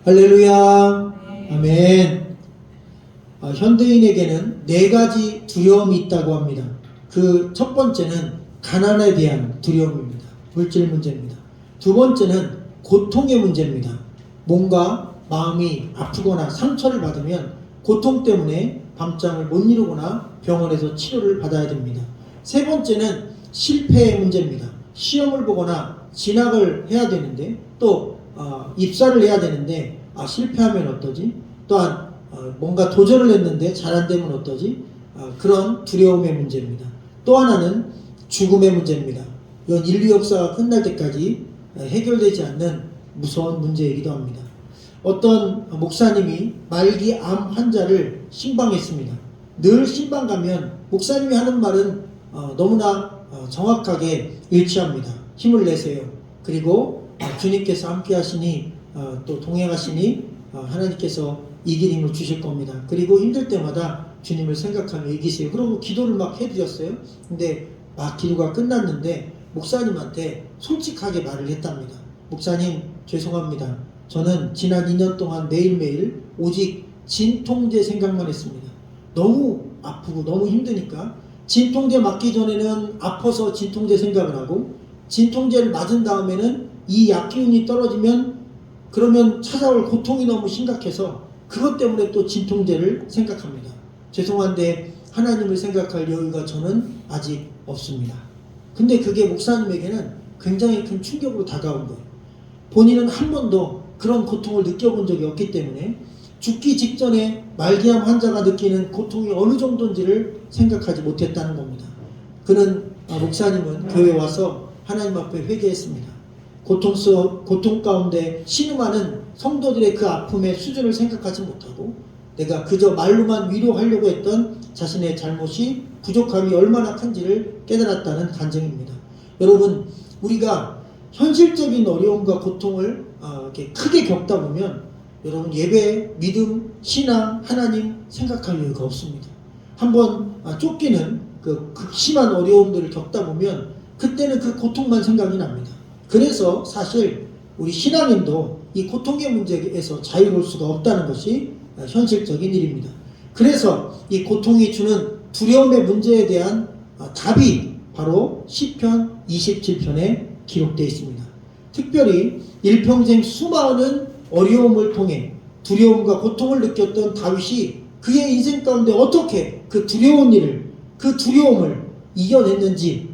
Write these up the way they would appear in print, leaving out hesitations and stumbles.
할렐루야. 아멘. 현대인에게는 네 가지 두려움이 있다고 합니다. 그 첫 번째는 가난에 대한 두려움입니다. 물질 문제입니다. 두 번째는 고통의 문제입니다. 뭔가 마음이 아프거나 상처를 받으면 고통 때문에 밤잠을 못 이루거나 병원에서 치료를 받아야 됩니다. 세 번째는 실패의 문제입니다. 시험을 보거나 진학을 해야 되는데 또 입사를 해야 되는데 실패하면 어떠지? 또한 뭔가 도전을 했는데 잘 안 되면 어떠지? 그런 두려움의 문제입니다. 또 하나는 죽음의 문제입니다. 이건 인류 역사가 끝날 때까지 해결되지 않는 무서운 문제이기도 합니다. 어떤 목사님이 말기 암 환자를 신방했습니다. 늘 신방 가면 목사님이 하는 말은 너무나 정확하게 일치합니다. 힘을 내세요. 그리고 주님께서 함께 하시니 또 동행하시니 하나님께서 이길 힘을 주실 겁니다. 그리고 힘들 때마다 주님을 생각하며 이기세요. 그러고 기도를 막 해드렸어요. 근데 막 기도가 끝났는데 목사님한테 솔직하게 말을 했답니다. 목사님 죄송합니다. 저는 지난 2년 동안 매일매일 오직 진통제 생각만 했습니다. 너무 아프고 너무 힘드니까 진통제 맞기 전에는 아파서 진통제 생각을 하고 진통제를 맞은 다음에는 이 약 기운이 떨어지면 그러면 찾아올 고통이 너무 심각해서 그것 때문에 또 진통제를 생각합니다. 죄송한데 하나님을 생각할 여유가 저는 아직 없습니다. 근데 그게 목사님에게는 굉장히 큰 충격으로 다가온 거예요. 본인은 한 번도 그런 고통을 느껴본 적이 없기 때문에 죽기 직전에 말기암 환자가 느끼는 고통이 어느 정도인지를 생각하지 못했다는 겁니다. 목사님은 교회에 와서 하나님 앞에 회개했습니다. 고통 가운데 신음하는 성도들의 그 아픔의 수준을 생각하지 못하고 내가 그저 말로만 위로하려고 했던 자신의 잘못이 부족함이 얼마나 큰지를 깨달았다는 간증입니다. 여러분, 우리가 현실적인 어려움과 고통을 이렇게 크게 겪다 보면 여러분 예배, 믿음, 신앙, 하나님 생각할 여유가 없습니다. 한번 쫓기는 그 극심한 어려움들을 겪다 보면 그때는 그 고통만 생각이 납니다. 그래서 사실 우리 신앙인도 이 고통의 문제에서 자유로울 수가 없다는 것이 현실적인 일입니다. 그래서 이 고통이 주는 두려움의 문제에 대한 답이 바로 시편 27편에 기록되어 있습니다. 특별히 일평생 수많은 어려움을 통해 두려움과 고통을 느꼈던 다윗이 그의 인생 가운데 어떻게 그 두려움을 이겨냈는지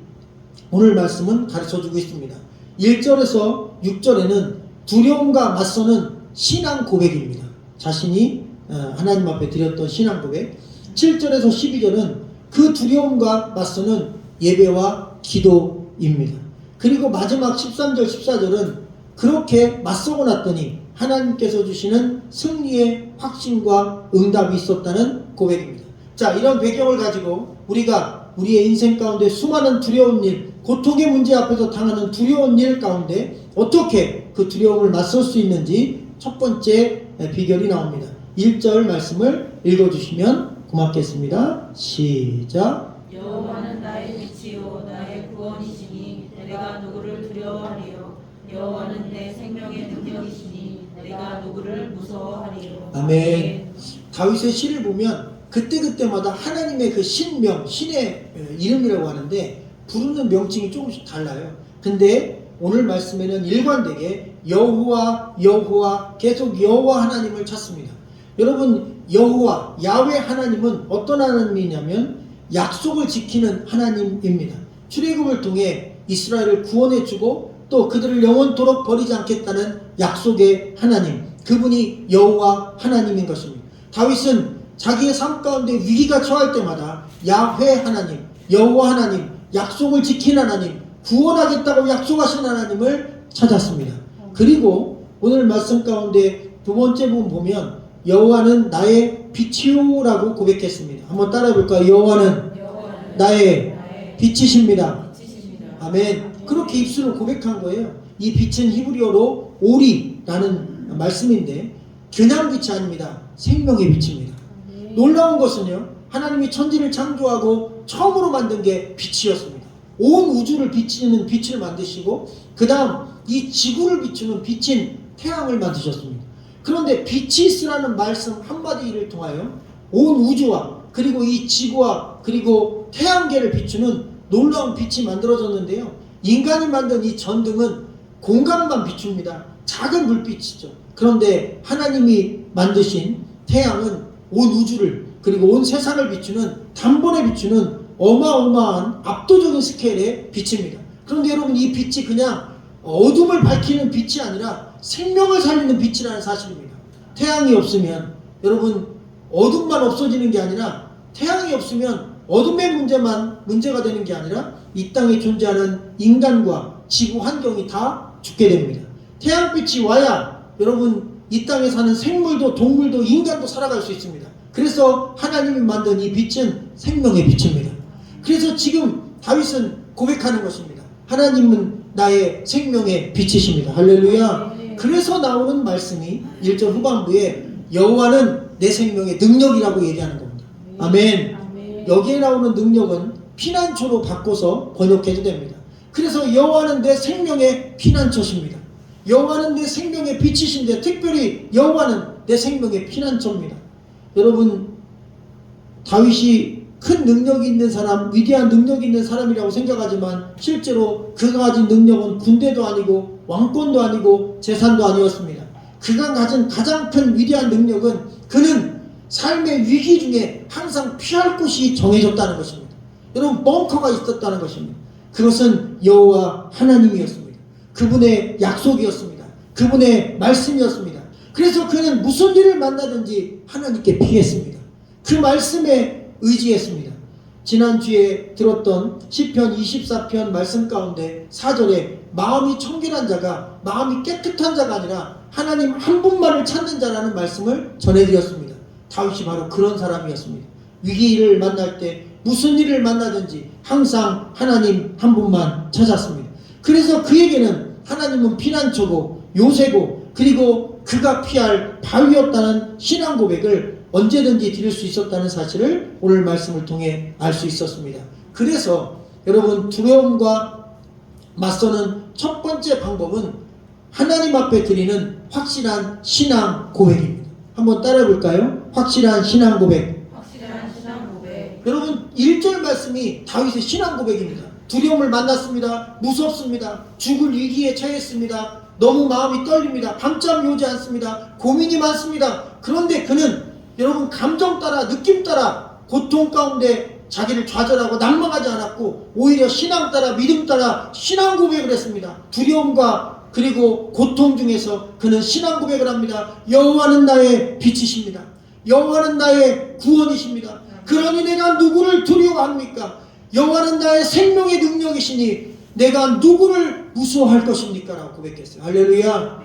오늘 말씀은 가르쳐주고 있습니다. 1절에서 6절에는 두려움과 맞서는 신앙 고백입니다. 자신이 하나님 앞에 드렸던 신앙 고백. 7절에서 12절은 그 두려움과 맞서는 예배와 기도입니다. 그리고 마지막 13절 14절은 그렇게 맞서고 났더니 하나님께서 주시는 승리의 확신과 응답이 있었다는 고백입니다. 자, 이런 배경을 가지고 우리가 우리의 인생 가운데 수많은 두려운 일, 고통의 문제 앞에서 당하는 두려운 일 가운데 어떻게 그 두려움을 맞설 수 있는지 첫 번째 비결이 나옵니다. 1절 말씀을 읽어주시면 고맙겠습니다. 시작. 여호와는 나의 빛이요 나의 구원이시니 내가 누구를 두려워하리요. 여호와는 내 생명의 능력이시니 내가 누구를 무서워하리요. 아멘. 다윗의 시를 보면 그때그때마다 하나님의 그 신명, 신의 이름이라고 하는데 부르는 명칭이 조금씩 달라요. 근데 오늘 말씀에는 일관되게 여호와 여호와 계속 여호와 하나님을 찾습니다. 여러분, 여호와 야훼 하나님은 어떤 하나님이냐면 약속을 지키는 하나님입니다. 출애굽을 통해 이스라엘을 구원해주고 또 그들을 영원토록 버리지 않겠다는 약속의 하나님, 그분이 여호와 하나님인 것입니다. 다윗은 자기의 삶 가운데 위기가 처할 때마다 야훼 하나님, 여호와 하나님, 약속을 지킨 하나님, 구원하겠다고 약속하신 하나님을 찾았습니다. 그리고 오늘 말씀 가운데 두 번째 부분 보면 여호와는 나의 빛이요라고 고백했습니다. 한번 따라해 볼까요? 여호와는 나의 빛이십니다. 아멘. 그렇게 입술로 고백한 거예요. 이 빛은 히브리어로 오리라는 말씀인데 그냥 빛이 아닙니다. 생명의 빛입니다. 놀라운 것은요, 하나님이 천지를 창조하고 처음으로 만든 게 빛이었습니다. 온 우주를 비치는 빛을 만드시고 그 다음 이 지구를 비추는 빛인 태양을 만드셨습니다. 그런데 빛이 있으라는 말씀 한마디를 통하여 온 우주와 그리고 이 지구와 그리고 태양계를 비추는 놀라운 빛이 만들어졌는데요. 인간이 만든 이 전등은 공간만 비춥니다. 작은 불빛이죠. 그런데 하나님이 만드신 태양은 온 우주를 그리고 온 세상을 비추는 단번에 비추는 어마어마한 압도적인 스케일의 빛입니다. 그런데 여러분, 이 빛이 그냥 어둠을 밝히는 빛이 아니라 생명을 살리는 빛이라는 사실입니다. 태양이 없으면 여러분, 어둠만 없어지는 게 아니라 태양이 없으면 어둠의 문제가 되는 게 아니라 이 땅에 존재하는 인간과 지구 환경이 다 죽게 됩니다. 태양빛이 와야 여러분, 이 땅에 사는 생물도 동물도 인간도 살아갈 수 있습니다. 그래서 하나님이 만든 이 빛은 생명의 빛입니다. 그래서 지금 다윗은 고백하는 것입니다. 하나님은 나의 생명의 빛이십니다. 할렐루야. 그래서 나오는 말씀이 1절 후반부에 여호와는 내 생명의 능력이라고 얘기하는 겁니다. 아멘. 여기에 나오는 능력은 피난처로 바꿔서 번역해도 됩니다. 그래서 여호와는 내 생명의 피난처십니다. 여호와는 내 생명의 빛이신데 특별히 여호와는 내 생명의 피난처입니다. 여러분, 다윗이 큰 능력이 있는 사람, 위대한 능력이 있는 사람이라고 생각하지만 실제로 그가 가진 능력은 군대도 아니고 왕권도 아니고 재산도 아니었습니다. 그가 가진 가장 큰 위대한 능력은 그는 삶의 위기 중에 항상 피할 곳이 정해졌다는 것입니다. 여러분, 벙커가 있었다는 것입니다. 그것은 여호와 하나님이었습니다. 그분의 약속이었습니다. 그분의 말씀이었습니다. 그래서 그는 무슨 일을 만나든지 하나님께 피했습니다. 그 말씀에 의지했습니다. 지난주에 들었던 시편 24편 말씀 가운데 4절에 마음이 청결한 자가, 마음이 깨끗한 자가 아니라 하나님 한 분만을 찾는 자라는 말씀을 전해드렸습니다. 다윗이 바로 그런 사람이었습니다. 위기를 만날 때 무슨 일을 만나든지 항상 하나님 한 분만 찾았습니다. 그래서 그에게는 하나님은 피난처고 요새고 그리고 그가 피할 바위였다는 신앙 고백을 언제든지 드릴 수 있었다는 사실을 오늘 말씀을 통해 알 수 있었습니다. 그래서 여러분, 두려움과 맞서는 첫 번째 방법은 하나님 앞에 드리는 확실한 신앙 고백입니다. 한번 따라해 볼까요? 확실한 신앙 고백. 확실한 신앙 고백. 여러분, 1절 말씀이 다윗의 신앙 고백입니다. 두려움을 만났습니다. 무섭습니다. 죽을 위기에 처했습니다. 너무 마음이 떨립니다. 밤잠이 오지 않습니다. 고민이 많습니다. 그런데 그는 여러분, 감정 따라 느낌 따라 고통 가운데 자기를 좌절하고 낙망하지 않았고 오히려 신앙 따라 믿음 따라 신앙 고백을 했습니다. 두려움과 그리고 고통 중에서 그는 신앙 고백을 합니다. 여호와는 나의 빛이십니다. 여호와는 나의 구원이십니다. 그러니 내가 누구를 두려워합니까? 여호와는 나의 생명의 능력이시니 내가 누구를 무서워할 것입니까? 라고 고백했어요. 할렐루야.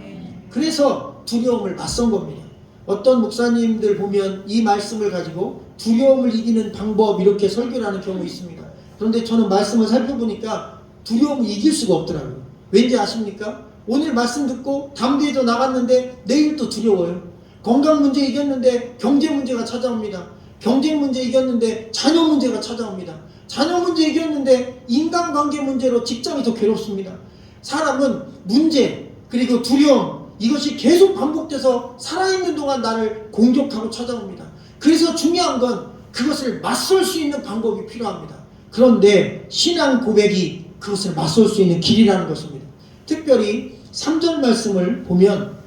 그래서 두려움을 맞선 겁니다. 어떤 목사님들 보면 이 말씀을 가지고 두려움을 이기는 방법 이렇게 설교를 하는 경우 있습니다. 그런데 저는 말씀을 살펴보니까 두려움을 이길 수가 없더라고요. 왠지 아십니까? 오늘 말씀 듣고 담대해져 나갔는데 내일 또 두려워요. 건강 문제 이겼는데 경제 문제가 찾아옵니다. 경제 문제 이겼는데 자녀 문제가 찾아옵니다. 자녀 문제 이겼는데 인간관계 문제로 직장이 더 괴롭습니다. 사람은 문제 그리고 두려움 이것이 계속 반복돼서 살아있는 동안 나를 공격하고 찾아옵니다. 그래서 중요한 건 그것을 맞설 수 있는 방법이 필요합니다. 그런데 신앙 고백이 그것을 맞설 수 있는 길이라는 것입니다. 특별히 3절 말씀을 보면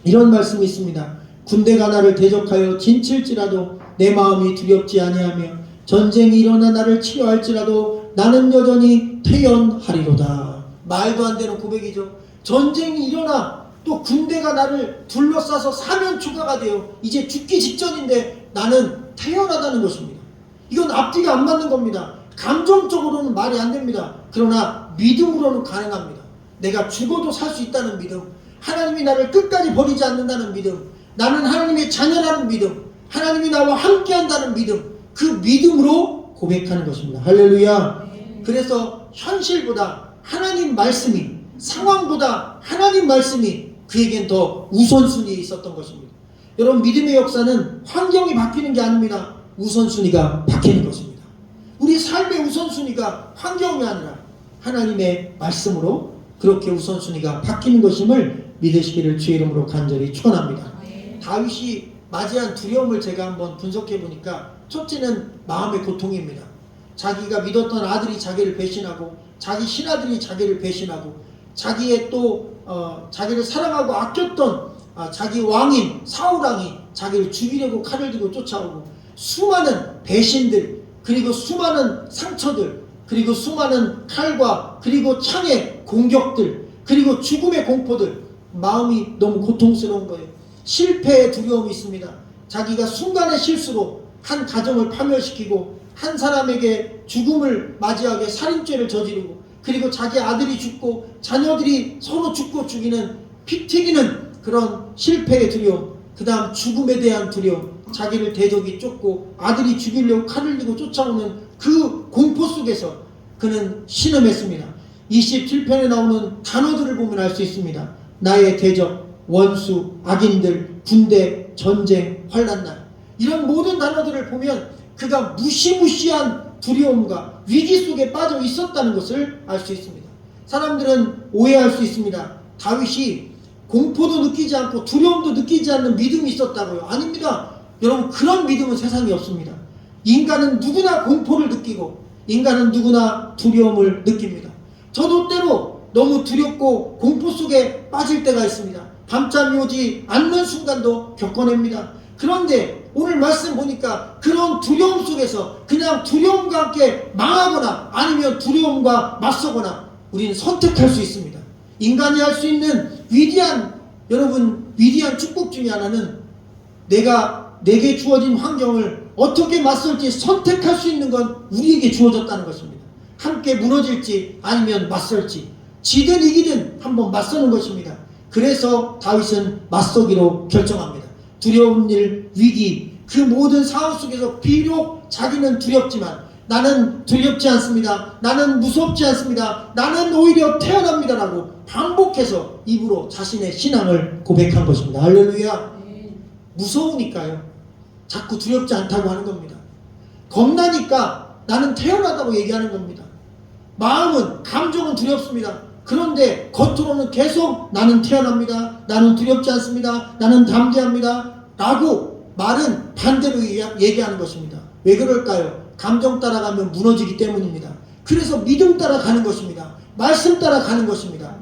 이런 말씀이 있습니다. 군대가 나를 대적하여 진칠지라도 내 마음이 두렵지 아니하며 전쟁이 일어나 나를 치료할지라도 나는 여전히 태연하리로다. 말도 안 되는 고백이죠. 전쟁이 일어나 또 군대가 나를 둘러싸서 사면 초가가 되어 이제 죽기 직전인데 나는 태연하다는 것입니다. 이건 앞뒤가 안 맞는 겁니다. 감정적으로는 말이 안 됩니다. 그러나 믿음으로는 가능합니다. 내가 죽어도 살 수 있다는 믿음, 하나님이 나를 끝까지 버리지 않는다는 믿음, 나는 하나님의 자녀라는 믿음, 하나님이 나와 함께한다는 믿음, 그 믿음으로 고백하는 것입니다. 할렐루야. 그래서 현실보다 하나님 말씀이, 상황보다 하나님 말씀이 그에겐 더 우선순위에 있었던 것입니다. 여러분, 믿음의 역사는 환경이 바뀌는 게 아닙니다. 우선순위가 바뀌는 것입니다. 우리 삶의 우선순위가 환경이 아니라 하나님의 말씀으로 그렇게 우선순위가 바뀌는 것임을 믿으시기를 주의 이름으로 간절히 축원합니다. 아멘. 다윗이 맞이한 두려움을 제가 한번 분석해 보니까 첫째는 마음의 고통입니다. 자기가 믿었던 아들이 자기를 배신하고 자기 신하들이 자기를 배신하고 자기의 또 자기를 사랑하고 아꼈던 자기 왕인 사울왕이 자기를 죽이려고 칼을 들고 쫓아오고 수많은 배신들 그리고 수많은 상처들 그리고 수많은 칼과 그리고 창의 공격들 그리고 죽음의 공포들 마음이 너무 고통스러운 거예요. 실패의 두려움이 있습니다. 자기가 순간의 실수로 한 가정을 파멸시키고 한 사람에게 죽음을 맞이하게 살인죄를 저지르고 그리고 자기 아들이 죽고 자녀들이 서로 죽고 죽이는 피 튀기는 그런 실패의 두려움 그 다음 죽음에 대한 두려움 자기를 대적이 쫓고 아들이 죽이려고 칼을 들고 쫓아오는 그 공포 속에서 그는 신음했습니다. 27편에 나오는 단어들을 보면 알 수 있습니다. 나의 대적, 원수, 악인들, 군대, 전쟁, 환난날 이런 모든 단어들을 보면 그가 무시무시한 두려움과 위기 속에 빠져 있었다는 것을 알 수 있습니다. 사람들은 오해할 수 있습니다. 다윗이 공포도 느끼지 않고 두려움도 느끼지 않는 믿음이 있었다고요. 아닙니다. 여러분 그런 믿음은 세상에 없습니다. 인간은 누구나 공포를 느끼고 인간은 누구나 두려움을 느낍니다. 저도 때로 너무 두렵고 공포 속에 빠질 때가 있습니다. 밤잠이 오지 않는 순간도 겪어냅니다. 그런데 오늘 말씀 보니까 그런 두려움 속에서 그냥 두려움과 함께 망하거나 아니면 두려움과 맞서거나 우리는 선택할 수 있습니다. 인간이 할 수 있는 위대한 축복 중에 하나는 내게 주어진 환경을 어떻게 맞설지 선택할 수 있는 건 우리에게 주어졌다는 것입니다. 함께 무너질지 아니면 맞설지 지든 이기든 한번 맞서는 것입니다. 그래서 다윗은 맞서기로 결정합니다. 두려운 일, 위기 그 모든 상황 속에서 비록 자기는 두렵지만 나는 두렵지 않습니다. 나는 무섭지 않습니다. 나는 오히려 태어납니다라고 반복해서 입으로 자신의 신앙을 고백한 것입니다. 할렐루야. 무서우니까요. 자꾸 두렵지 않다고 하는 겁니다. 겁나니까 나는 태어나다고 얘기하는 겁니다. 마음은 감정은 두렵습니다. 그런데 겉으로는 계속 나는 태어납니다. 나는 두렵지 않습니다. 나는 담대합니다. 라고 말은 반대로 얘기하는 것입니다. 왜 그럴까요? 감정 따라가면 무너지기 때문입니다. 그래서 믿음 따라가는 것입니다. 말씀 따라가는 것입니다.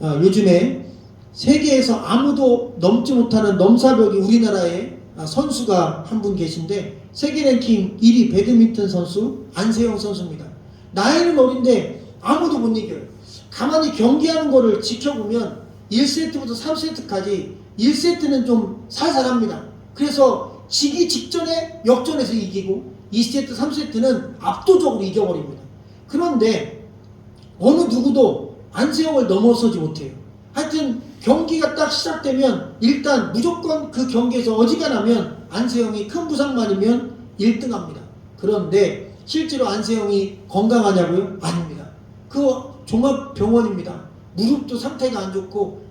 요즘에 세계에서 아무도 넘지 못하는 넘사벽이 우리나라에 선수가 한 분 계신데 세계 랭킹 1위 배드민턴 선수 안세영 선수입니다. 나이는 어린데 아무도 못 이겨요. 가만히 경기하는 거를 지켜보면 1세트부터 3세트까지 1세트는 좀 살살합니다. 그래서 지기 직전에 역전해서 이기고 2세트, 3세트는 압도적으로 이겨버립니다. 그런데 어느 누구도 안세영을 넘어서지 못해요. 하여튼 경기가 딱 시작되면 일단 무조건 그 경기에서 어지간하면 안세영이 큰 부상만이면 1등합니다. 그런데 실제로 안세영이 건강하냐고요? 아닙니다. 그 종합병원입니다. 무릎도 상태가 안 좋고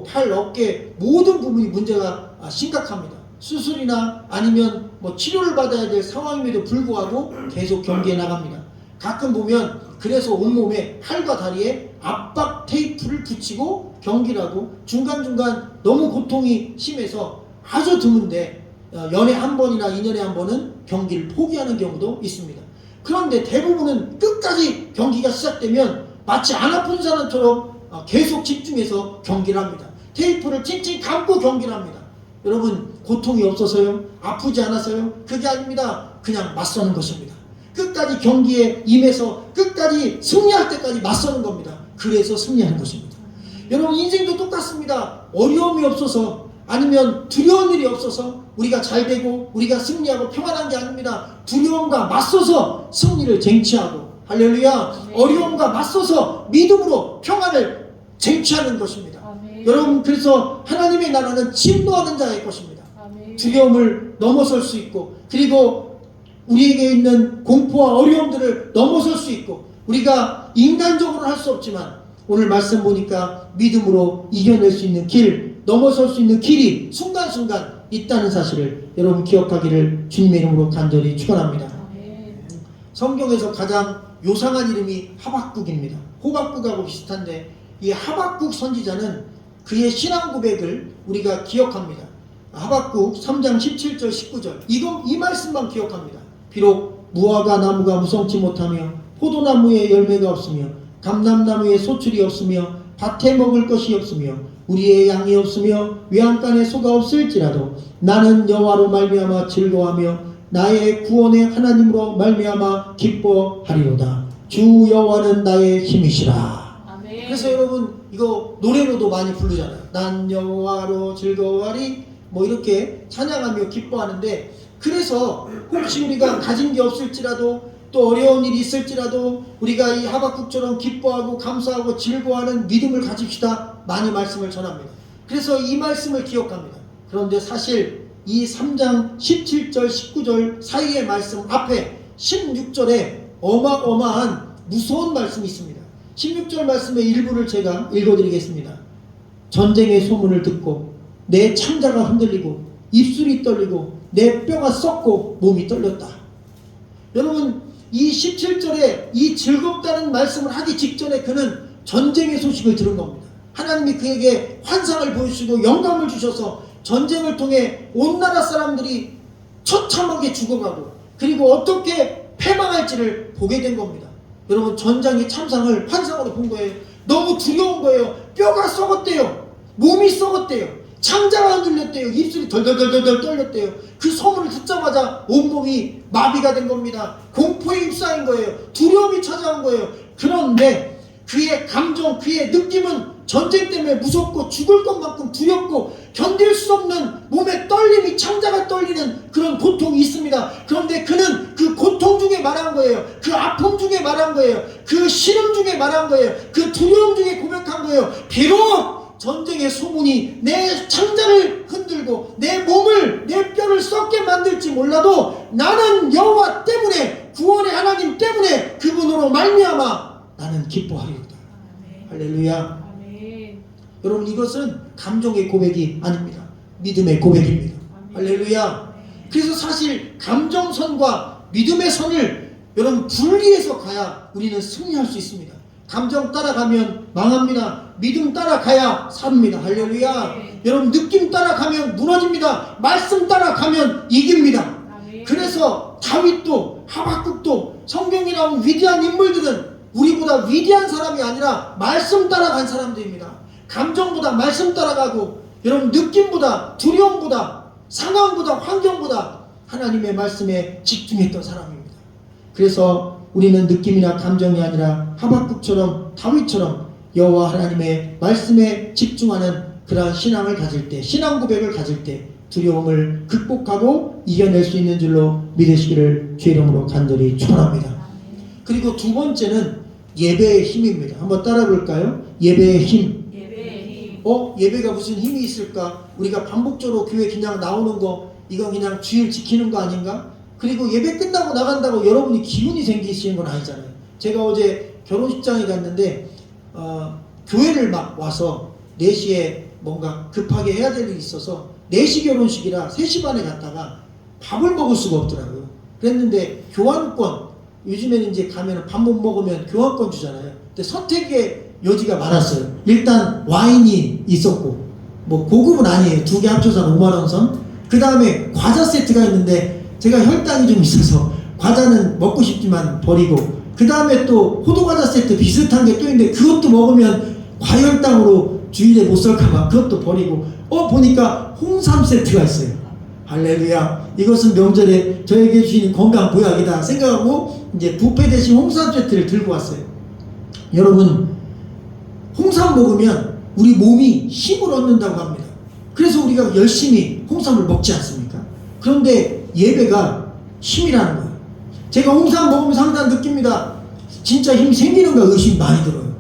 팔, 어깨 모든 부분이 문제가 심각합니다. 수술이나 아니면 치료를 받아야 될 상황임에도 불구하고 계속 경기에 나갑니다. 가끔 보면 그래서 온몸에 팔과 다리에 압박 테이프를 붙이고 경기를 하고 중간중간 너무 고통이 심해서 아주 드문데 연에 한 번이나 2년에 한 번은 경기를 포기하는 경우도 있습니다. 그런데 대부분은 끝까지 경기가 시작되면 마치 안 아픈 사람처럼 계속 집중해서 경기를 합니다. 테이프를 칭칭 감고 경기를 합니다. 여러분 고통이 없어서요? 아프지 않아서요? 그게 아닙니다. 그냥 맞서는 것입니다. 끝까지 경기에 임해서 끝까지 승리할 때까지 맞서는 겁니다. 그래서 승리하는 것입니다. 여러분 인생도 똑같습니다. 어려움이 없어서 아니면 두려운 일이 없어서 우리가 잘 되고 우리가 승리하고 평안한 게 아닙니다. 두려움과 맞서서 승리를 쟁취하고 할렐루야. 어려움과 맞서서 믿음으로 평안을 쟁취하는 것입니다. 여러분 그래서 하나님의 나라는 진노하는 자의 것입니다. 두려움을 넘어설 수 있고 그리고 우리에게 있는 공포와 어려움들을 넘어설 수 있고 우리가 인간적으로 할 수 없지만 오늘 말씀 보니까 믿음으로 이겨낼 수 있는 길, 넘어설 수 있는 길이 순간순간 있다는 사실을 여러분 기억하기를 주님의 이름으로 간절히 축원합니다. 성경에서 가장 요상한 이름이 하박국입니다. 호박국하고 비슷한데 이 하박국 선지자는 그의 신앙 고백을 우리가 기억합니다. 하박국 3장 17절 19절 이 말씀만 기억합니다. 비록 무화과 나무가 무성치 못하며 포도나무에 열매가 없으며 감람나무에 소출이 없으며 밭에 먹을 것이 없으며 우리의 양이 없으며 외양간에 소가 없을지라도 나는 여호와로 말미암아 즐거워하며 나의 구원의 하나님으로 말미암아 기뻐하리로다. 주 여호와는 나의 힘이시라. 아멘. 그래서 여러분 이거 노래로도 많이 부르잖아요. 난 여호와로 즐거워하리 뭐 이렇게 찬양하며 기뻐하는데, 그래서 혹시 우리가 가진 게 없을지라도 또 어려운 일이 있을지라도 우리가 이 하박국처럼 기뻐하고 감사하고 즐거워하는 믿음을 가집시다. 많이 말씀을 전합니다. 그래서 이 말씀을 기억합니다. 그런데 사실 이 3장 17절 19절 사이의 말씀 앞에 16절에 어마어마한 무서운 말씀이 있습니다. 16절 말씀의 일부를 제가 읽어드리겠습니다. 전쟁의 소문을 듣고 내 창자가 흔들리고 입술이 떨리고 내 뼈가 썩고 몸이 떨렸다. 여러분 이 17절에 이 즐겁다는 말씀을 하기 직전에 그는 전쟁의 소식을 들은 겁니다. 하나님이 그에게 환상을 보여주시고 영감을 주셔서 전쟁을 통해 온 나라 사람들이 처참하게 죽어가고 그리고 어떻게 패망할지를 보게 된 겁니다. 여러분 전장의 참상을 환상으로 본 거예요. 너무 두려운 거예요. 뼈가 썩었대요. 몸이 썩었대요. 창자가 흔들렸대요. 입술이 덜덜덜덜 떨렸대요. 그 소문을 듣자마자 온몸이 마비가 된 겁니다. 공포에 휩싸인 거예요. 두려움이 찾아온 거예요. 그런데 그의 감정, 그의 느낌은 전쟁 때문에 무섭고 죽을 것만큼 두렵고 견딜 수 없는 몸의 떨림이, 창자가 떨리는 그런 고통이 있습니다. 그런데 그는 그 고통 중에 말한 거예요. 그 아픔 중에 말한 거예요. 그 시름 중에 말한 거예요. 그 두려움 중에 고백한 거예요. 비록 전쟁의 소문이 내 창자를 흔들고 내 몸을, 내 뼈를 썩게 만들지 몰라도 나는 여호와 때문에, 구원의 하나님 때문에 그분으로 말미암아 나는 기뻐하리로다. 할렐루야. 여러분 이것은 감정의 고백이 아닙니다. 믿음의 고백입니다. 할렐루야. 그래서 사실 감정선과 믿음의 선을 여러분 분리해서 가야 우리는 승리할 수 있습니다. 감정 따라가면 망합니다. 믿음 따라가야 삽니다. 할렐루야. 여러분 느낌 따라가면 무너집니다. 말씀 따라가면 이깁니다. 그래서 다윗도 하박국도 성경에 나온 위대한 인물들은 우리보다 위대한 사람이 아니라 말씀 따라간 사람들입니다. 감정보다 말씀 따라가고 여러분 느낌보다 두려움보다 상황보다 환경보다 하나님의 말씀에 집중했던 사람입니다. 그래서 우리는 느낌이나 감정이 아니라 하박국처럼 다윗처럼 여호와 하나님의 말씀에 집중하는 그러한 신앙을 가질 때, 신앙 고백을 가질 때 두려움을 극복하고 이겨낼 수 있는 줄로 믿으시기를 주의 이름으로 간절히 축원합니다. 그리고 두 번째는 예배의 힘입니다. 한번 따라 볼까요? 예배의 힘. 예배가 무슨 힘이 있을까? 우리가 반복적으로 교회 그냥 나오는 거, 이건 그냥 주일 지키는 거 아닌가? 그리고 예배 끝나고 나간다고 여러분이 기분이 생기시는 건 아니잖아요. 제가 어제 결혼식장에 갔는데 교회를 막 와서 4시에 뭔가 급하게 해야 될 일이 있어서 4시 결혼식이라 3시 반에 갔다가 밥을 먹을 수가 없더라고요. 그랬는데 교환권, 요즘에는 이제 가면 밥 못 먹으면 교환권 주잖아요. 근데 선택의 여지가 많았어요. 일단 와인이 있었고, 뭐 고급은 아니에요. 2개 합쳐서 5만원 선. 그 다음에 과자 세트가 있는데 제가 혈당이 좀 있어서 과자는 먹고 싶지만 버리고, 그 다음에 또 호두과자 세트 비슷한 게 또 있는데 그것도 먹으면 과혈당으로 주일에 못 살까봐 그것도 버리고, 보니까 홍삼 세트가 있어요. 할렐루야. 이것은 명절에 저에게 주시는 건강 보약이다 생각하고 이제 뷔페 대신 홍삼 세트를 들고 왔어요. 여러분 홍삼 먹으면 우리 몸이 힘을 얻는다고 합니다. 그래서 우리가 열심히 홍삼을 먹지 않습니까? 그런데 예배가 힘이라는 거예요. 제가 홍삼 먹으면서 항상 느낍니다. 진짜 힘이 생기는가 의심이 많이 들어요.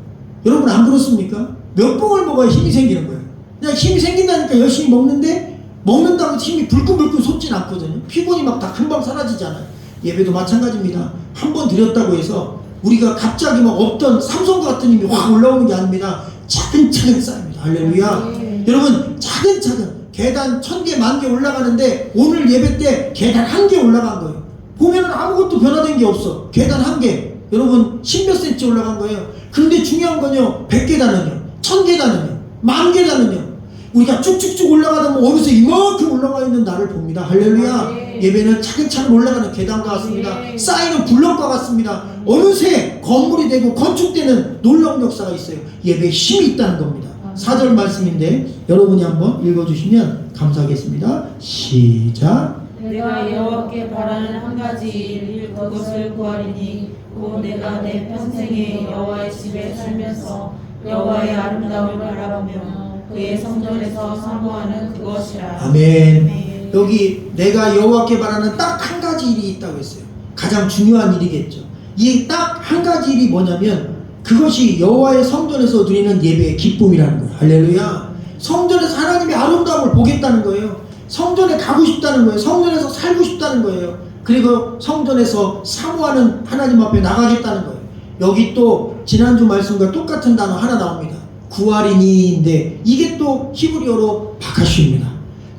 여러분 안 그렇습니까? 몇 봉을 먹어야 힘이 생기는 거예요. 그냥 힘이 생긴다니까 열심히 먹는데 먹는다고 힘이 불끈불끈 솟진 않거든요. 피곤이 막 다 금방 사라지잖아요. 예배도 마찬가지입니다. 한 번 드렸다고 해서 우리가 갑자기 막 없던 삼성과 같은 힘이 확 올라오는 게 아닙니다. 차근차근 쌓입니다. 할렐루야. 여러분 차근차근 계단 1000개, 10,000개 올라가는데 오늘 예배 때 계단 1개 올라간 거예요. 보면은 아무것도 변화된 게 없어. 계단 1개. 여러분 10몇 cm 올라간 거예요. 그런데 중요한 건요, 100계단은요, 1000계단은요, 만계자는요. 우리가 쭉쭉쭉 올라가다 보면 어느새 이만큼 올라가 있는 나를 봅니다. 할렐루야. 네. 예배는 차근차근 올라가는 계단과 같습니다. 네. 쌓이는 블럭과 같습니다. 어느새 건물이 되고 건축되는 놀라운 역사가 있어요. 예배에 힘이 있다는 겁니다. 4절 말씀인데 여러분이 한번 읽어주시면 감사하겠습니다. 시작. 내가 여호와께 바라는 한 가지 일 그것을 구하리니 곧 내가 내 평생에 여호와의 집에 살면서 여호와의 아름다움을 바라보며 그의 성전에서 사모하는 그것이라. 아멘. 아멘. 여기 내가 여호와께 바라는 딱 한 가지 일이 있다고 했어요. 가장 중요한 일이겠죠. 이 딱 한 가지 일이 뭐냐면 그것이 여호와의 성전에서 드리는 예배의 기쁨이라는 거예요. 할렐루야. 성전에서 하나님의 아름다움을 보겠다는 거예요. 성전에 가고 싶다는 거예요. 성전에서 살고 싶다는 거예요. 그리고 성전에서 사모하는 하나님 앞에 나가겠다는 거예요. 여기 또 지난주 말씀과 똑같은 단어 하나 나옵니다. 구하리니인데 이게 또 히브리어로 바카슈입니다.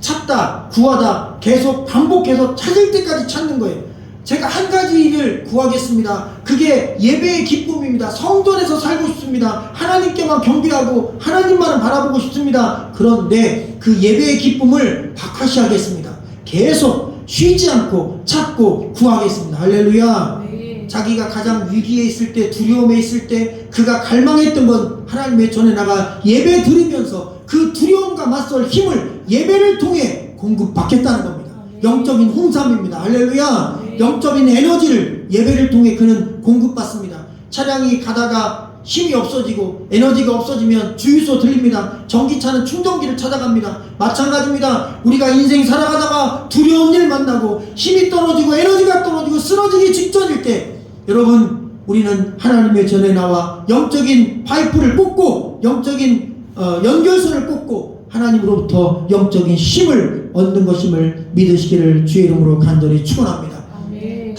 찾다, 구하다, 계속 반복해서 찾을 때까지 찾는 거예요. 제가 한 가지 일을 구하겠습니다. 그게 예배의 기쁨입니다. 성전에서 살고 싶습니다. 하나님께만 경배하고 하나님만을 바라보고 싶습니다. 그런데 그 예배의 기쁨을 박하시하겠습니다. 계속 쉬지 않고 찾고 구하겠습니다. 할렐루야. 네. 자기가 가장 위기에 있을 때, 두려움에 있을 때 그가 갈망했던 건 하나님의 전에 나가 예배 드리면서 그 두려움과 맞설 힘을 예배를 통해 공급받겠다는 겁니다. 영적인 홍삼입니다. 할렐루야. 영적인 에너지를 예배를 통해 그는 공급받습니다. 차량이 가다가 힘이 없어지고 에너지가 없어지면 주유소 들립니다. 전기차는 충전기를 찾아갑니다. 마찬가지입니다. 우리가 인생 살아가다가 두려운 일 만나고 힘이 떨어지고 에너지가 떨어지고 쓰러지기 직전일 때 여러분 우리는 하나님의 전에 나와 영적인 파이프를 꽂고 영적인 연결선을 꽂고 하나님으로부터 영적인 힘을 얻는 것임을 믿으시기를 주의 이름으로 간절히 축원합니다.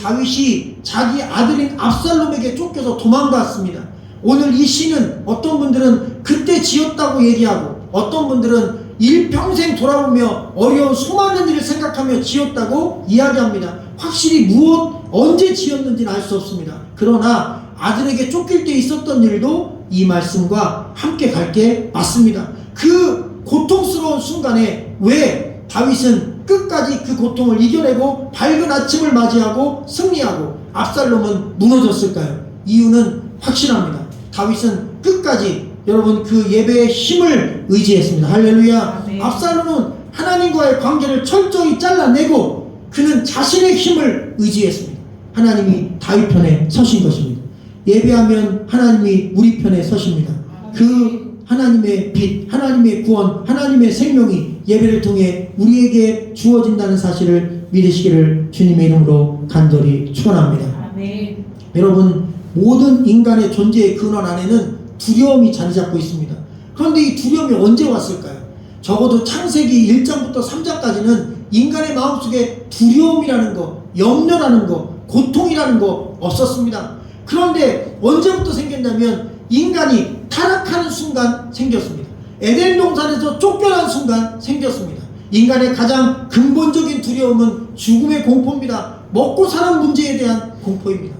다윗이 자기 아들인 압살롬에게 쫓겨서 도망갔습니다. 오늘 이 시는 어떤 분들은 그때 지었다고 얘기하고 어떤 분들은 일평생 돌아보며 어려운 수많은 일을 생각하며 지었다고 이야기합니다. 확실히 무엇 언제 지었는지는 알 수 없습니다. 그러나 아들에게 쫓길 때 있었던 일도 이 말씀과 함께 갈 게 맞습니다. 그 고통스러운 순간에 왜 다윗은 끝까지 그 고통을 이겨내고 밝은 아침을 맞이하고 승리하고 압살롬은 무너졌을까요? 이유는 확실합니다. 다윗은 끝까지 여러분 그 예배의 힘을 의지했습니다. 할렐루야. 네. 압살롬은 하나님과의 관계를 철저히 잘라내고 그는 자신의 힘을 의지했습니다. 하나님이 다윗 편에 서신 것입니다. 예배하면 하나님이 우리 편에 서십니다. 그 하나님의 빛, 하나님의 구원, 하나님의 생명이 예배를 통해 우리에게 주어진다는 사실을 믿으시기를 주님의 이름으로 간절히 축원합니다. 아멘. 여러분 모든 인간의 존재의 근원 안에는 두려움이 자리 잡고 있습니다. 그런데 이 두려움이 언제 왔을까요? 적어도 창세기 1장부터 3장까지는 인간의 마음속에 두려움이라는 거, 염려라는 거, 고통이라는 거 없었습니다. 그런데 언제부터 생겼냐면 인간이 타락하는 순간 생겼습니다. 에덴 동산에서 쫓겨난 순간 생겼습니다. 인간의 가장 근본적인 두려움은 죽음의 공포입니다. 먹고 사는 문제에 대한 공포입니다.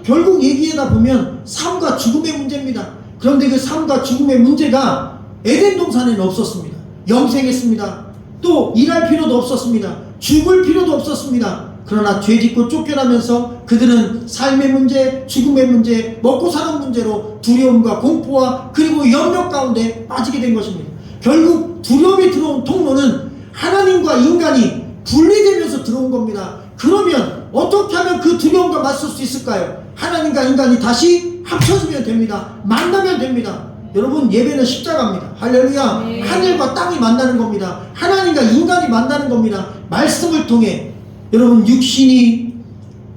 결국 얘기하다 보면 삶과 죽음의 문제입니다. 그런데 그 삶과 죽음의 문제가 에덴 동산에는 없었습니다. 영생했습니다. 또 일할 필요도 없었습니다. 죽을 필요도 없었습니다. 그러나 죄짓고 쫓겨나면서 그들은 삶의 문제, 죽음의 문제, 먹고 사는 문제로 두려움과 공포와 그리고 염려 가운데 빠지게 된 것입니다. 결국 두려움이 들어온 통로는 하나님과 인간이 분리되면서 들어온 겁니다. 그러면 어떻게 하면 그 두려움과 맞설 수 있을까요? 하나님과 인간이 다시 합쳐지면 됩니다. 만나면 됩니다. 여러분 예배는 십자가입니다. 할렐루야. 네. 하늘과 땅이 만나는 겁니다. 하나님과 인간이 만나는 겁니다. 말씀을 통해 여러분 육신이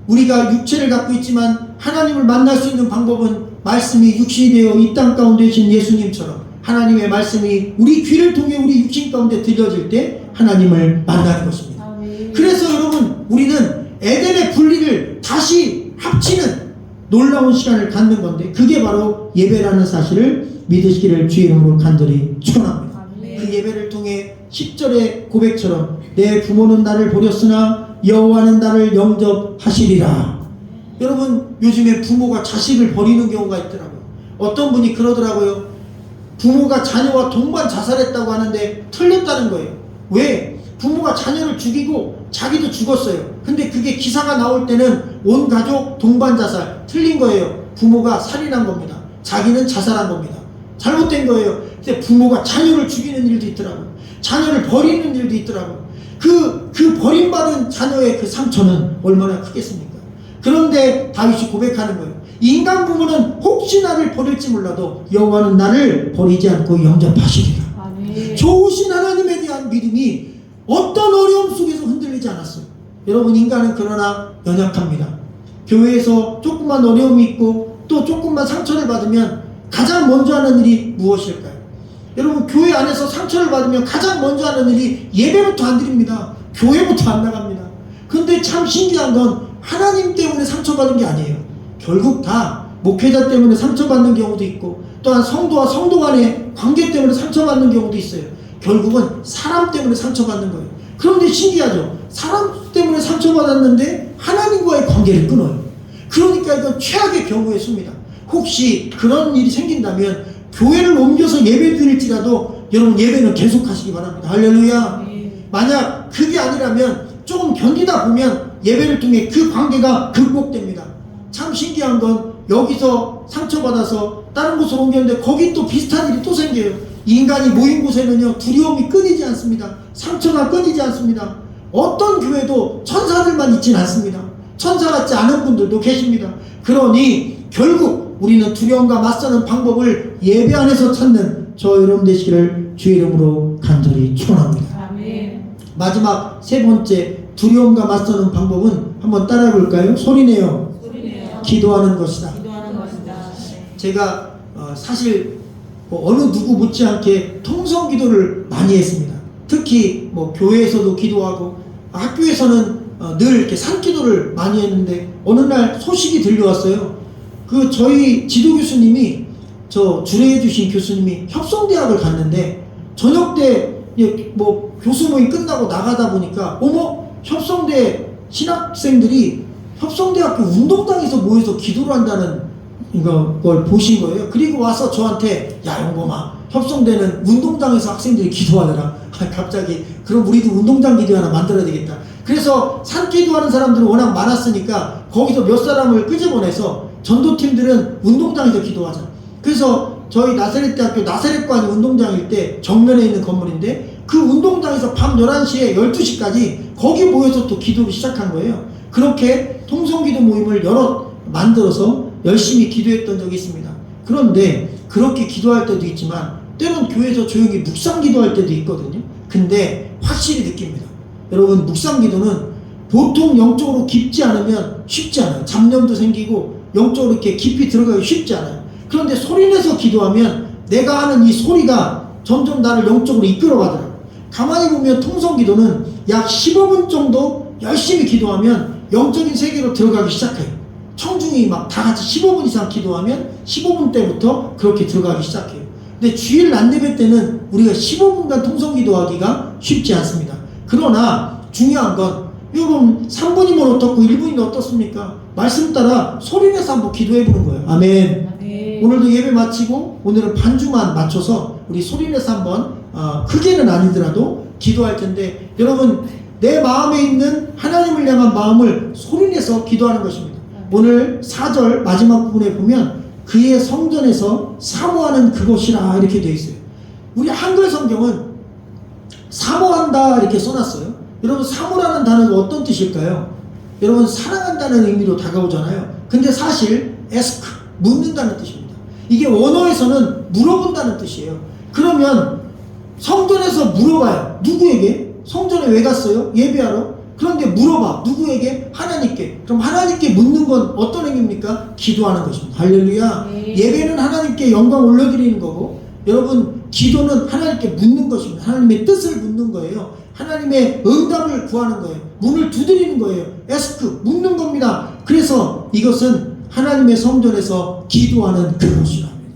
우리가 육체를 갖고 있지만 하나님을 만날 수 있는 방법은 말씀이 육신이 되어 이 땅 가운데 계신 예수님처럼 하나님의 말씀이 우리 귀를 통해 우리 육신 가운데 들려질 때 하나님을 만나는 것입니다. 아멘. 그래서 여러분 우리는 에덴의 분리를 다시 합치는 놀라운 시간을 갖는 건데 그게 바로 예배라는 사실을 믿으시기를 주의 이름으로 간절히 축원합니다. 아멘. 그 예배를 통해 10절의 고백처럼 내 부모는 나를 버렸으나 여호와는 나를 영접하시리라. 여러분 요즘에 부모가 자식을 버리는 경우가 있더라고요. 어떤 분이 그러더라고요. 부모가 자녀와 동반 자살했다고 하는데 틀렸다는 거예요. 왜? 부모가 자녀를 죽이고 자기도 죽었어요. 근데 그게 기사가 나올 때는 온 가족 동반 자살. 틀린 거예요. 부모가 살인한 겁니다. 자기는 자살한 겁니다. 잘못된 거예요. 근데 부모가 자녀를 죽이는 일도 있더라고요. 자녀를 버리는 일도 있더라고요. 그 버림받은 자녀의 그 상처는 얼마나 크겠습니까? 그런데 다윗이 고백하는 거예요. 인간 부모는 혹시 나를 버릴지 몰라도 여호와는 나를 버리지 않고 영접하시리라. 아멘. 좋으신 하나님에 대한 믿음이 어떤 어려움 속에서 흔들리지 않았어요. 여러분, 인간은 그러나 연약합니다. 교회에서 조금만 어려움이 있고 또 조금만 상처를 받으면 가장 먼저 하는 일이 무엇일까요? 여러분, 교회 안에서 상처를 받으면 가장 먼저 하는 일이 예배부터 안 드립니다. 교회부터 안 나갑니다. 근데 참 신기한 건 하나님 때문에 상처받은 게 아니에요. 결국 다 목회자 때문에 상처받는 경우도 있고 또한 성도와 성도 간의 관계 때문에 상처받는 경우도 있어요. 결국은 사람 때문에 상처받는 거예요. 그런데 신기하죠. 사람 때문에 상처받았는데 하나님과의 관계를 끊어요. 그러니까 이건 최악의 경우의 수입니다. 혹시 그런 일이 생긴다면 교회를 옮겨서 예배 드릴지라도 여러분 예배는 계속 하시기 바랍니다. 할렐루야. 만약 그게 아니라면 조금 견디다 보면 예배를 통해 그 관계가 극복됩니다. 참 신기한 건 여기서 상처받아서 다른 곳으로 옮겼는데 거기 또 비슷한 일이 또 생겨요. 인간이 모인 곳에는요 두려움이 끊이지 않습니다. 상처가 끊이지 않습니다. 어떤 교회도 천사들만 있진 않습니다. 천사 같지 않은 분들도 계십니다. 그러니 결국 우리는 두려움과 맞서는 방법을 예배 안에서 찾는 저 여러분 되시기를 주의 이름으로 간절히 축원합니다. 아멘. 마지막 세 번째 두려움과 맞서는 방법은 한번 따라해 볼까요? 소리내어 소리내어 기도하는 것이다. 기도하는 것이다. 제가 사실 어느 누구 못지않게 통성 기도를 많이 했습니다. 특히 교회에서도 기도하고 학교에서는 늘 이렇게 산기도를 많이 했는데 어느 날 소식이 들려왔어요. 저희 지도 교수님이 주례해 주신 교수님이 협성대학을 갔는데 저녁 때 교수 모임 끝나고 나가다 보니까 협성대 신학생들이 협성대학교 운동장에서 모여서 기도를 한다는 걸 보신 거예요. 그리고 와서 저한테 야 영범아, 협성대는 운동장에서 학생들이 기도하더라. 갑자기 그럼 우리도 운동장 기도 하나 만들어야 되겠다. 그래서 산기도하는 사람들은 워낙 많았으니까 거기서 몇 사람을 끄집어내서 전도팀들은 운동장에서 기도하자. 그래서 저희 나사렛대학교 나사렛관이 운동장일 때 정면에 있는 건물인데 그 운동장에서 밤 11시에 12시까지 거기 모여서 또 기도를 시작한 거예요. 그렇게 통성기도 모임을 여러 만들어서 열심히 기도했던 적이 있습니다. 그런데 그렇게 기도할 때도 있지만 때론 교회에서 조용히 묵상 기도할 때도 있거든요. 근데 확실히 느낍니다. 여러분, 묵상 기도는 보통 영적으로 깊지 않으면 쉽지 않아요. 잡념도 생기고 영적으로 이렇게 깊이 들어가기 쉽지 않아요. 그런데 소리내서 기도하면 내가 하는 이 소리가 점점 나를 영적으로 이끌어가더라고요. 가만히 보면 통성 기도는 약 15분 정도 열심히 기도하면 영적인 세계로 들어가기 시작해요. 청중이 막 다 같이 15분 이상 기도하면 15분 때부터 그렇게 들어가기 시작해요. 근데 주일 낮예배 때는 우리가 15분간 통성 기도하기가 쉽지 않습니다. 그러나 중요한 건 여러분 3분이면 어떻고 1분이면 어떻습니까? 말씀 따라 소리내서 한번 기도해보는 거예요. 아멘. 아멘. 오늘도 예배 마치고 오늘은 반주만 맞춰서 우리 소리내서 한번 크게는 아니더라도 기도할 텐데 여러분 내 마음에 있는 하나님을 향한 마음을 소리내서 기도하는 것입니다. 오늘 4절 마지막 부분에 보면 그의 성전에서 사모하는 그것이라 이렇게 되어 있어요. 우리 한글 성경은 사모한다 이렇게 써놨어요. 여러분 사모라는 단어가 어떤 뜻일까요? 여러분 사랑한다는 의미로 다가오잖아요. 근데 사실 ask, 묻는다는 뜻입니다. 이게 원어에서는 물어본다는 뜻이에요. 그러면 성전에서 물어봐요. 누구에게? 성전에 왜 갔어요? 예배하러? 그런데 물어봐. 누구에게? 하나님께. 그럼 하나님께 묻는 건 어떤 행위입니까? 기도하는 것입니다. 할렐루야. 예배는 하나님께 영광 올려드리는 거고 여러분 기도는 하나님께 묻는 것입니다. 하나님의 뜻을 묻는 거예요. 하나님의 응답을 구하는 거예요. 문을 두드리는 거예요. 에스크, 묻는 겁니다. 그래서 이것은 하나님의 성전에서 기도하는 그것이라 합니다.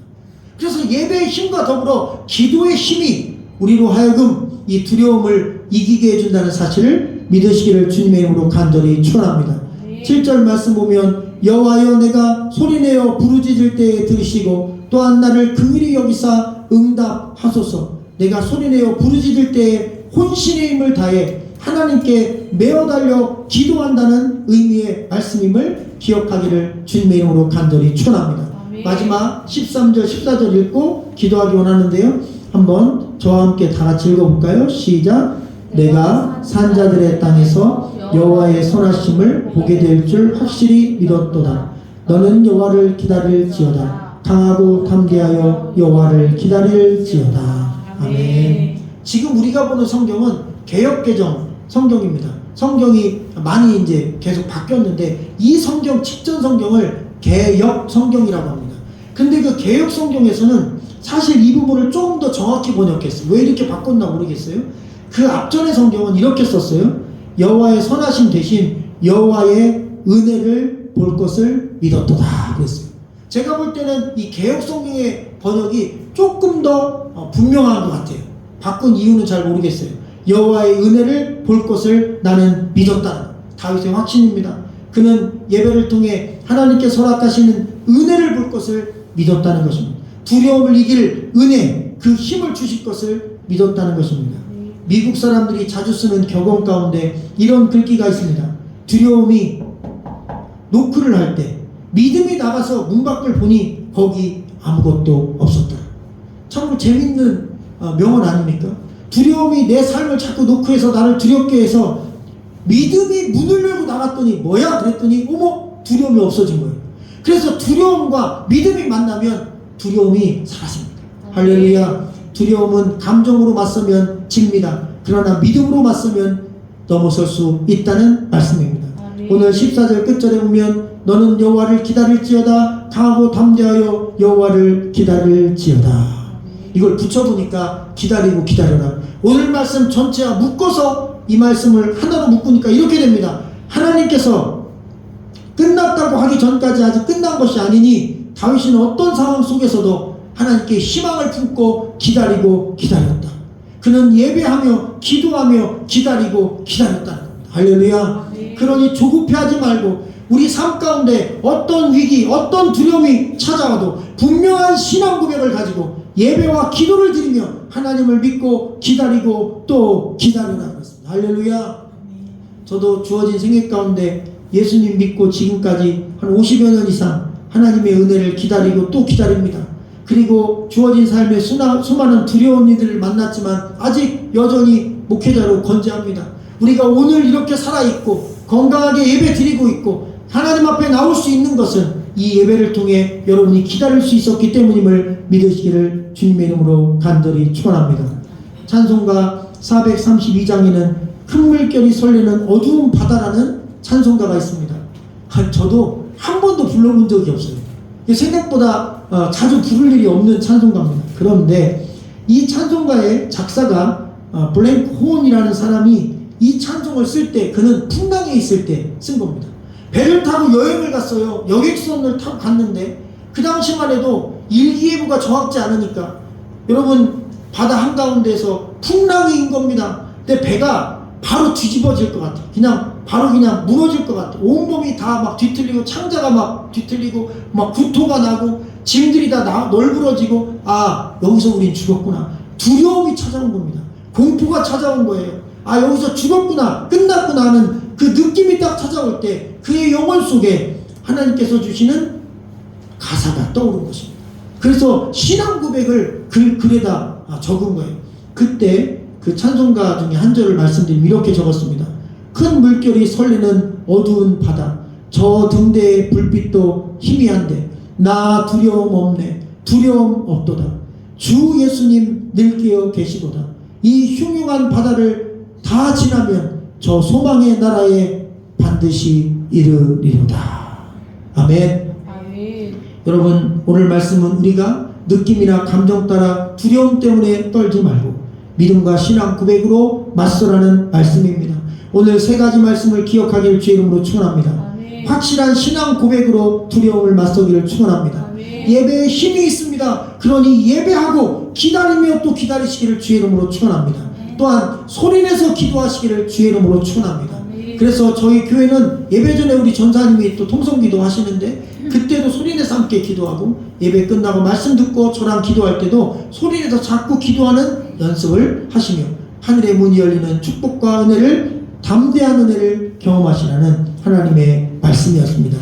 그래서 예배의 힘과 더불어 기도의 힘이 우리로 하여금 이 두려움을 이기게 해준다는 사실을 믿으시기를 주님의 이름으로 간절히 축원합니다. 7절 말씀 보면 여호와여 내가 소리내어 부르짖을 때에 들으시고 또한 나를 긍휼히 여기사 응답하소서. 내가 소리내어 부르짖을 때에 혼신의 힘을 다해 하나님께 메어 달려 기도한다는 의미의 말씀임을 기억하기를 주님의 이름으로 간절히 축원합니다. 아멘. 마지막 13절 14절 읽고 기도하기 원하는데요. 한번 저와 함께 다 같이 읽어볼까요? 시작. 내가 산자들의 땅에서 여호와의 선하심을 보게 될 줄 확실히 믿었도다. 너는 여호와를 기다릴지어다. 강하고 담대하여 여호와를 기다릴지어다. 아멘. 지금 우리가 보는 성경은 개역개정 성경입니다. 성경이 많이 이제 계속 바뀌었는데 이 성경 직전 성경을 개역 성경이라고 합니다. 근데 그 개역 성경에서는 사실 이 부분을 조금 더 정확히 번역했어요. 왜 이렇게 바꿨나 모르겠어요. 그 앞전의 성경은 이렇게 썼어요. 여호와의 선하심 대신 여호와의 은혜를 볼 것을 믿었도다 그랬어요. 제가 볼 때는 이 개역 성경의 번역이 조금 더 분명한 것 같아요. 바꾼 이유는 잘 모르겠어요. 여호와의 은혜를 볼 것을 나는 믿었다. 다윗의 확신입니다. 그는 예배를 통해 하나님께 허락하시는 은혜를 볼 것을 믿었다는 것입니다. 두려움을 이길 은혜, 그 힘을 주실 것을 믿었다는 것입니다. 미국 사람들이 자주 쓰는 격언 가운데 이런 글귀가 있습니다. 두려움이 노크를 할 때 믿음이 나가서 문 밖을 보니 거기 아무것도 없었다. 참 재밌는 명언 아닙니까? 두려움이 내 삶을 자꾸 노크해서 나를 두렵게 해서 믿음이 문을 열고 나갔더니 뭐야? 그랬더니 어머 두려움이 없어진 거예요. 그래서 두려움과 믿음이 만나면 두려움이 사라집니다. 할렐루야. 두려움은 감정으로 맞서면 집니다. 그러나 믿음으로 맞서면 넘어설 수 있다는 말씀입니다. 오늘 14절 끝절에 보면 너는 여호와를 기다릴지어다. 강하고 담대하여 여호와를 기다릴지어다. 이걸 붙여보니까 기다리고 기다려라. 오늘 말씀 전체와 묶어서 이 말씀을 하나로 묶으니까 이렇게 됩니다. 하나님께서 끝났다고 하기 전까지 아직 끝난 것이 아니니 다윗은 어떤 상황 속에서도 하나님께 희망을 품고 기다리고 기다렸다. 그는 예배하며 기도하며 기다리고 기다렸다는 겁니다. 할렐루야. 그러니 조급해하지 말고 우리 삶 가운데 어떤 위기, 어떤 두려움이 찾아와도 분명한 신앙 고백을 가지고 예배와 기도를 드리며 하나님을 믿고 기다리고 또 기다려라 그랬습니다. 할렐루야. 저도 주어진 생애 가운데 예수님 믿고 지금까지 한 50여 년 이상 하나님의 은혜를 기다리고 또 기다립니다. 그리고 주어진 삶에 수많은 두려운 이들을 만났지만 아직 여전히 목회자로 건재합니다. 우리가 오늘 이렇게 살아있고 건강하게 예배 드리고 있고 하나님 앞에 나올 수 있는 것은 이 예배를 통해 여러분이 기다릴 수 있었기 때문임을 믿으시기를 주님의 이름으로 간절히 축원합니다. 찬송가 432장에는 큰 물결이 설레는 어두운 바다라는 찬송가가 있습니다. 저도 한 번도 불러본 적이 없어요. 생각보다 자주 부를 일이 없는 찬송가입니다. 그런데 이 찬송가의 작사가 블랭크 호언이라는 사람이 이 찬송을 쓸 때 그는 풍랑에 있을 때 쓴 겁니다. 배를 타고 여행을 갔어요. 여객선을 타고 갔는데 그 당시만 해도 일기예보가 정확지 않으니까 여러분 바다 한가운데서 풍랑이 인 겁니다. 근데 배가 바로 뒤집어질 것 같아요. 바로 그냥 무너질 것 같아요. 온몸이 다 막 뒤틀리고 창자가 막 뒤틀리고 막 구토가 나고 짐들이 다 널브러지고 여기서 우린 죽었구나. 두려움이 찾아온 겁니다. 공포가 찾아온 거예요. 여기서 죽었구나 끝났구나 하는 그 느낌이 딱 찾아올 때 그의 영혼 속에 하나님께서 주시는 가사가 떠오른 것입니다. 그래서 신앙 고백을 글에다 적은 거예요. 그때 그 찬송가 중에 한 절을 말씀드리면 이렇게 적었습니다. 큰 물결이 설레는 어두운 바다 저 등대의 불빛도 희미한데 나 두려움 없네 두려움 없도다. 주 예수님 늘 깨어 계시도다. 이 흉흉한 바다를 다 지나면 저 소망의 나라에 반드시 이르리로다. 아멘. 여러분 오늘 말씀은 우리가 느낌이나 감정 따라 두려움 때문에 떨지 말고 믿음과 신앙 고백으로 맞서라는 말씀입니다. 오늘 세 가지 말씀을 기억하기를 주의 이름으로 축원합니다. 확실한 신앙 고백으로 두려움을 맞서기를 축원합니다. 예배에 힘이 있습니다. 그러니 예배하고 기다리며 또 기다리시기를 주의 이름으로 축원합니다. 또한 소리내서 기도하시기를 주의 이름으로 축원합니다. 그래서 저희 교회는 예배 전에 우리 전사님이 또 통성기도 하시는데 그때도 소리내서 함께 함께 기도하고 예배 끝나고 말씀 듣고 저랑 기도할 때도 소리내서 자꾸 기도하는 연습을 하시며 하늘의 문이 열리는 축복과 은혜를 담대한 은혜를 경험하시라는 하나님의 말씀이었습니다.